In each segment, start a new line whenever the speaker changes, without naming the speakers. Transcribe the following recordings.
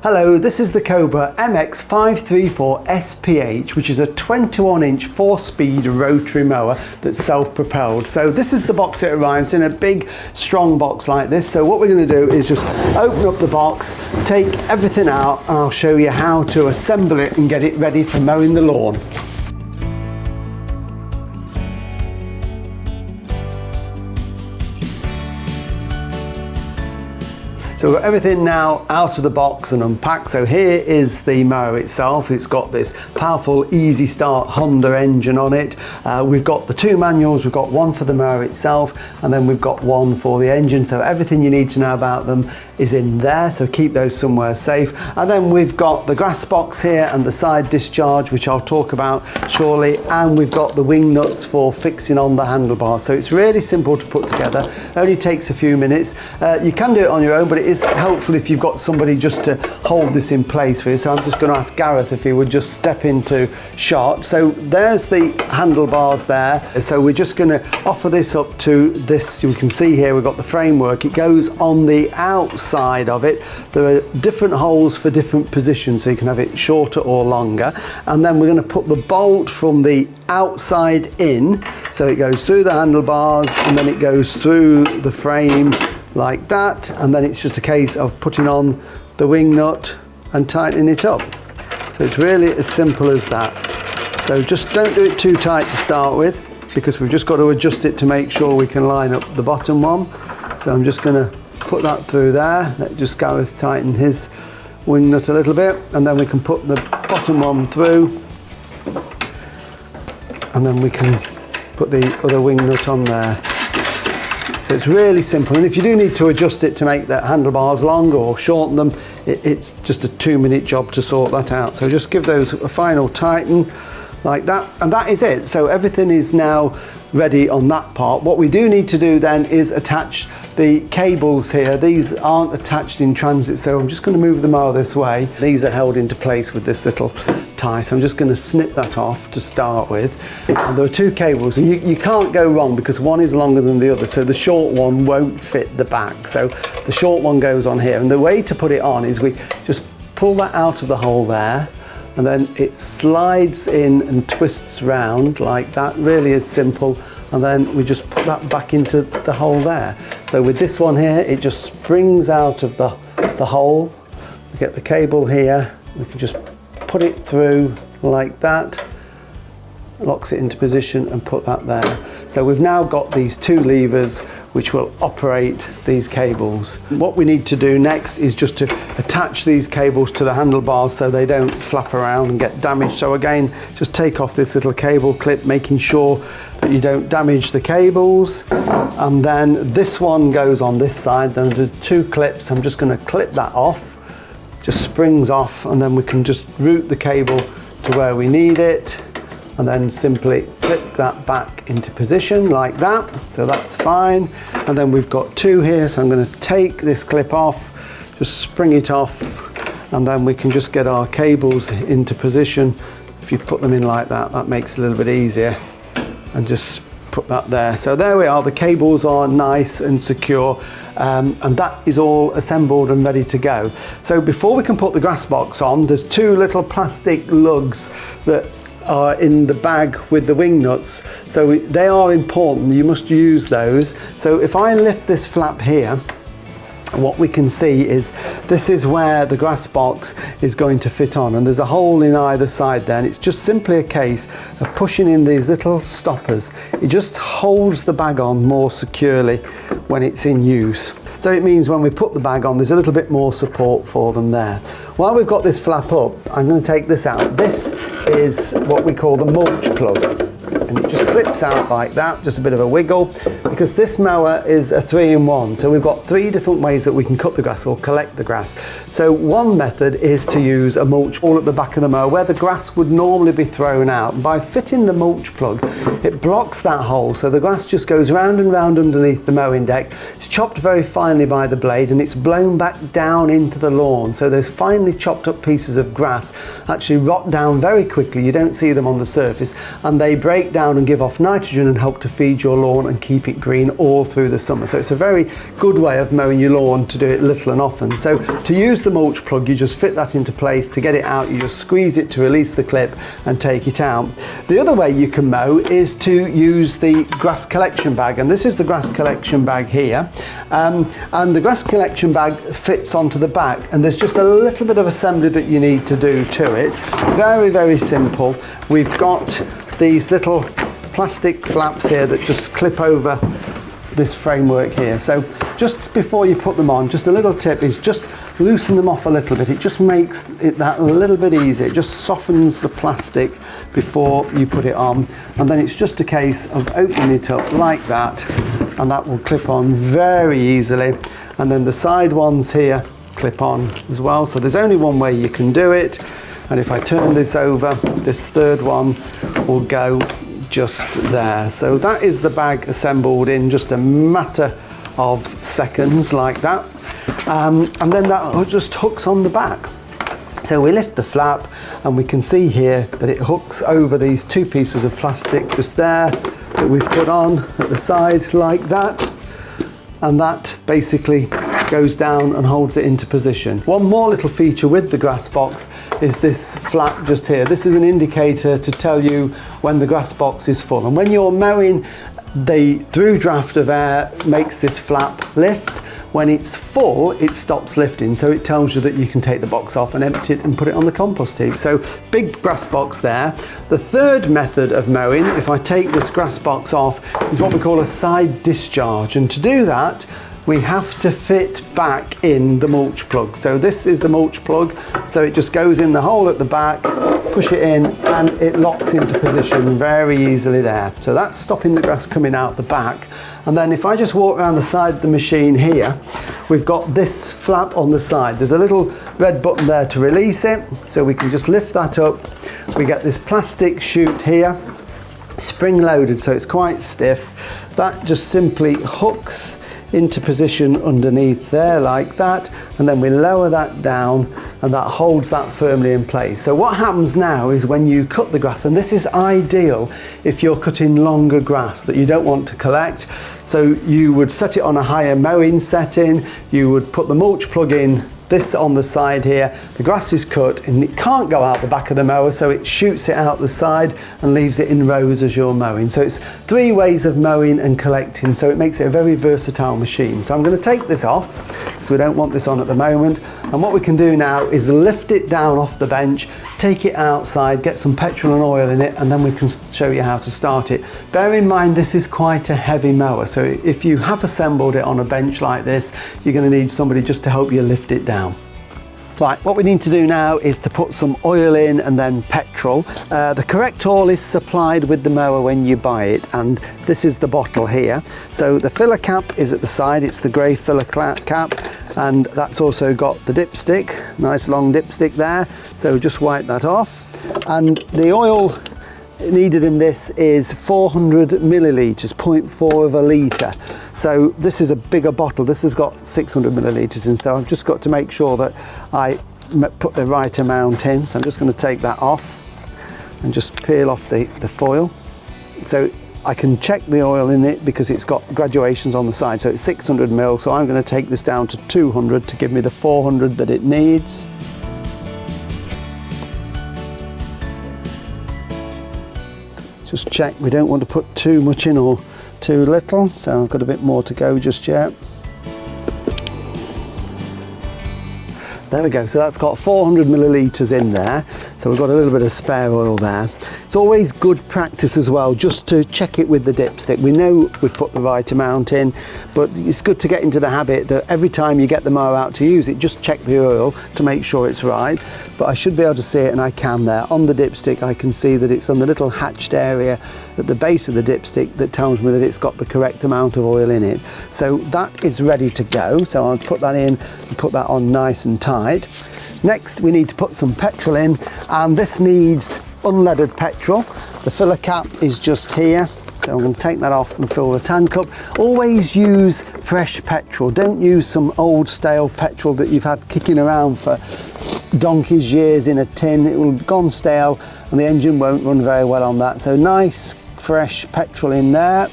Hello, this is the Cobra MX534SPH, which is a 21-inch 4-speed rotary mower that's self-propelled. So this is the box it arrives in, a big, strong box like this. So what we're going to do is just open up the box, take everything out, and I'll show you how to assemble it and get it ready for mowing the lawn. So we've got everything now out of the box and unpacked. So here is the mower itself. It's got this powerful easy start Honda engine on it. We've got the two manuals. We've got one for the mower itself, and then we've got one for the engine. So everything you need to know about them is in there, so keep those somewhere safe. And then we've got the grass box here and the side discharge, which I'll talk about shortly, and we've got the wing nuts for fixing on the handlebars. So it's really simple to put together, only takes a few minutes. You can do it on your own, but it is helpful if you've got somebody just to hold this in place for you. So I'm just going to ask Gareth if he would just step into shot. So there's the handlebars there. So we're just going to offer this up to this. You can see here we've got the framework. It goes on the outside of it. There are different holes for different positions, so you can have it shorter or longer. And then we're going to put the bolt from the outside in, so it goes through the handlebars and then it goes through the frame like that, and then it's just a case of putting on the wing nut and tightening it up. So it's really as simple as that. So just don't do it too tight to start with, because we've just got to adjust it to make sure we can line up the bottom one. So I'm just going to put that through there. Let just Gareth tighten his wing nut a little bit, and then we can put the bottom one through, and then we can put the other wing nut on there. So it's really simple, and if you do need to adjust it to make the handlebars longer or shorten them, it's just a 2-minute job to sort that out. So just give those a final tighten like that, and that is it. So everything is now ready on that part. What we do need to do then is attach the cables here. These aren't attached in transit, so I'm just going to move the mower this way. These are held into place with this little tie, so I'm just going to snip that off to start with. And there are two cables, and you can't go wrong because one is longer than the other, so the short one won't fit the back. So the short one goes on here, and the way to put it on is we just pull that out of the hole there, and then it slides in and twists round like that. Really is simple. And then we just put that back into the hole there. So with this one here, it just springs out of the hole. We get the cable here, we can just put it through like that, locks it into position and put that there. So we've now got these two levers which will operate these cables. What we need to do next is just to attach these cables to the handlebars so they don't flap around and get damaged. So again, just take off this little cable clip, making sure that you don't damage the cables. And then this one goes on this side. Then the two clips, I'm just going to clip that off, just springs off, and then we can just route the cable to where we need it, and then simply clip that back into position like that. So that's fine. And then we've got two here, so I'm going to take this clip off, just spring it off, and then we can just get our cables into position. If you put them in like that, that makes it a little bit easier, and just put that there. So there we are, the cables are nice and secure, and that is all assembled and ready to go. So before we can put the grass box on, there's two little plastic lugs that are in the bag with the wing nuts. So they are important, you must use those. So if I lift this flap here, what we can see is this is where the grass box is going to fit on, and there's a hole in either side there, and it's just simply a case of pushing in these little stoppers. It just holds the bag on more securely when it's in use. So it means when we put the bag on, there's a little bit more support for them there. While we've got this flap up, I'm going to take this out. This is what we call the mulch plug, and it just clips out like that, just a bit of a wiggle, because this mower is a 3-in-1. So we've got 3 different ways that we can cut the grass or collect the grass. So one method is to use a mulch ball at the back of the mower where the grass would normally be thrown out. And by fitting the mulch plug, it blocks that hole, so the grass just goes round and round underneath the mowing deck. It's chopped very finely by the blade, and it's blown back down into the lawn. So those finely chopped up pieces of grass actually rot down very quickly. You don't see them on the surface, and they break down and give off nitrogen and help to feed your lawn and keep it green all through the summer. So it's a very good way of mowing your lawn, to do it little and often. So to use the mulch plug, you just fit that into place. To get it out, you just squeeze it to release the clip and take it out. The other way you can mow is to use the grass collection bag, and this is the grass collection bag here, and the grass collection bag fits onto the back, and there's just a little bit of assembly that you need to do to it. Very, very simple. We've got these little plastic flaps here that just clip over this framework here. So just before you put them on, just a little tip is just loosen them off a little bit. It just makes it that little bit easier. It just softens the plastic before you put it on, and then it's just a case of opening it up like that, and that will clip on very easily. And then the side ones here clip on as well. So there's only one way you can do it, and if I turn this over, this third one will go just there. So that is the bag assembled in just a matter of seconds like that, and then that just hooks on the back. So we lift the flap and we can see here that it hooks over these two pieces of plastic just there that we've put on at the side like that, and that basically goes down and holds it into position. One more little feature with the grass box is this flap just here. This is an indicator to tell you when the grass box is full, and when you're mowing, the through draft of air makes this flap lift. When it's full, it stops lifting, so it tells you that you can take the box off and empty it and put it on the compost heap. So big grass box there. The third method of mowing, if I take this grass box off, is what we call a side discharge, and to do that we have to fit back in the mulch plug. So this is the mulch plug, so it just goes in the hole at the back, push it in, and it locks into position very easily there. So that's stopping the grass coming out the back. And then if I just walk around the side of the machine here, we've got this flap on the side. There's a little red button there to release it, so we can just lift that up. We get this plastic chute here, spring loaded, so it's quite stiff. That just simply hooks into position underneath there like that, and then we lower that down and that holds that firmly in place. So what happens now is when you cut the grass, and this is ideal if you're cutting longer grass that you don't want to collect, so you would set it on a higher mowing setting, you would put the mulch plug in, this on the side here, the grass is cut and it can't go out the back of the mower, so it shoots it out the side and leaves it in rows as you're mowing. So it's three ways of mowing and collecting, so it makes it a very versatile machine. So I'm going to take this off because we don't want this on at the moment, and what we can do now is lift it down off the bench, take it outside, get some petrol and oil in it, and then we can show you how to start it. Bear in mind this is quite a heavy mower, so if you have assembled it on a bench like this, you're going to need somebody just to help you lift it down. Right, what we need to do now is to put some oil in and then petrol. The correct oil is supplied with the mower when you buy it, and this is the bottle here. So the filler cap is at the side, it's the grey filler cap, and that's also got the dipstick, nice long dipstick there. So just wipe that off, and the oil needed in this is 400 millilitres, 0.4 of a litre. So this is a bigger bottle, this has got 600 millilitres in, so I've just got to make sure that I put the right amount in. So I'm just going to take that off and just peel off the foil. So I can check the oil in it because it's got graduations on the side, so it's 600 ml, so I'm going to take this down to 200 to give me the 400 that it needs. Just check, we don't want to put too much in or too little, so I've got a bit more to go just yet. There we go, so that's got 400 millilitres in there, so we've got a little bit of spare oil there. It's always good practice as well just to check it with the dipstick. We know we've put the right amount in, but it's good to get into the habit that every time you get the mower out to use it, just check the oil to make sure it's right. But I should be able to see it, and I can there. On the dipstick I can see that it's on the little hatched area at the base of the dipstick that tells me that it's got the correct amount of oil in it. So that is ready to go, so I'll put that in and put that on nice and tight. Next we need to put some petrol in, and this needs unleaded petrol. The filler cap is just here, so I'm going to take that off and fill the tank up. Always use fresh petrol, don't use some old stale petrol that you've had kicking around for donkey's years in a tin. It will have gone stale and the engine won't run very well on that. So nice fresh petrol in there.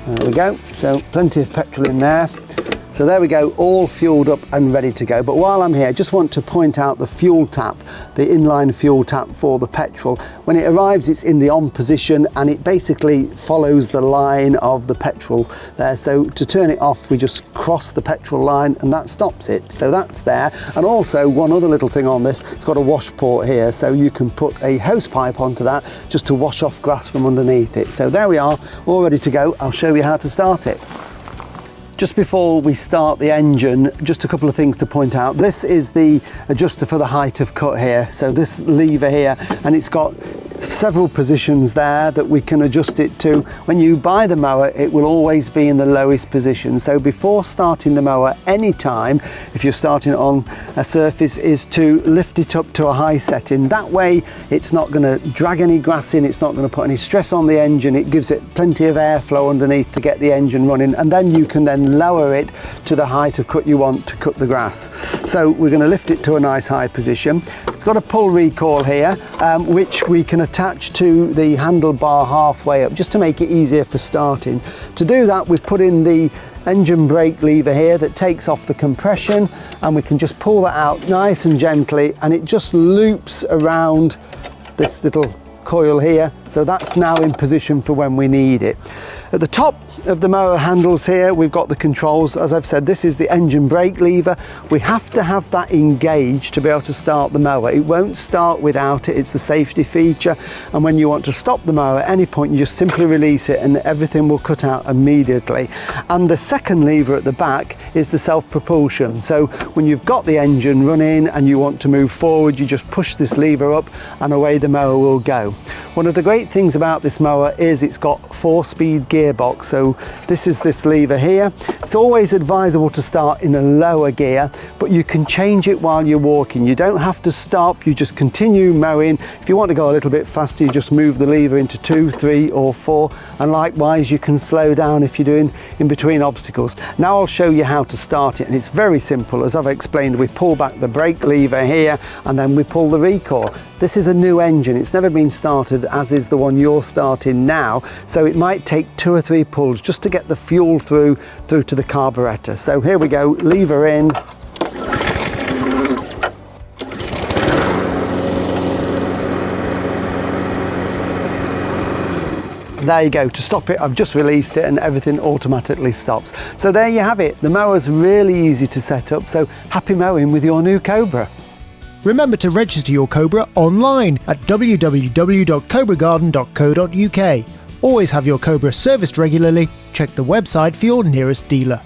There we go, so plenty of petrol in there. So there we go, all fueled up and ready to go. But while I'm here, I just want to point out the fuel tap, the inline fuel tap for the petrol. When it arrives, it's in the on position and it basically follows the line of the petrol there. So to turn it off, we just cross the petrol line and that stops it. So that's there. And also one other little thing on this, it's got a wash port here. So you can put a hose pipe onto that just to wash off grass from underneath it. So there we are, all ready to go. I'll show you how to start it. Just before we start the engine, just a couple of things to point out. This is the adjuster for the height of cut here. So this lever here, and it's got several positions there that we can adjust it to. When you buy the mower, it will always be in the lowest position. So before starting the mower, anytime, if you're starting it on a surface, is to lift it up to a high setting. That way, it's not going to drag any grass in, it's not going to put any stress on the engine. It gives it plenty of airflow underneath to get the engine running, and then you can then lower it to the height of cut you want to cut the grass. So we're going to lift it to a nice high position. It's got a pull recoil here, which we can attach to the handlebar halfway up just to make it easier for starting. To do that, we've put in the engine brake lever here that takes off the compression, and we can just pull that out nice and gently, and it just loops around this little coil here. So that's now in position for when we need it. At the top of the mower handles here, we've got the controls. As I've said, this is the engine brake lever. We have to have that engaged to be able to start the mower. It won't start without it. It's a safety feature. And when you want to stop the mower at any point, you just simply release it and everything will cut out immediately. And the second lever at the back is the self-propulsion. So when you've got the engine running and you want to move forward, you just push this lever up and away the mower will go. One of the great things about this mower is it's got 4-speed gearbox. So this is this lever here. It's always advisable to start in a lower gear, but you can change it while you're walking. You don't have to stop, you just continue mowing. If you want to go a little bit faster, you just move the lever into 2, 3 or 4, and likewise you can slow down if you're doing in between obstacles. Now I'll show you how to start it, and it's very simple. As I've explained, we pull back the brake lever here and then we pull the recoil. This is a new engine, it's never been started, as is the one you're starting now, so it might take 2 or 3 pulls just to get the fuel through to the carburetor. So here we go, lever in. There you go. To stop it, I've just released it and everything automatically stops. So there you have it. The mower's really easy to set up, so happy mowing with your new Cobra.
Remember to register your Cobra online at www.cobragarden.co.uk. Always have your Cobra serviced regularly. Check the website for your nearest dealer.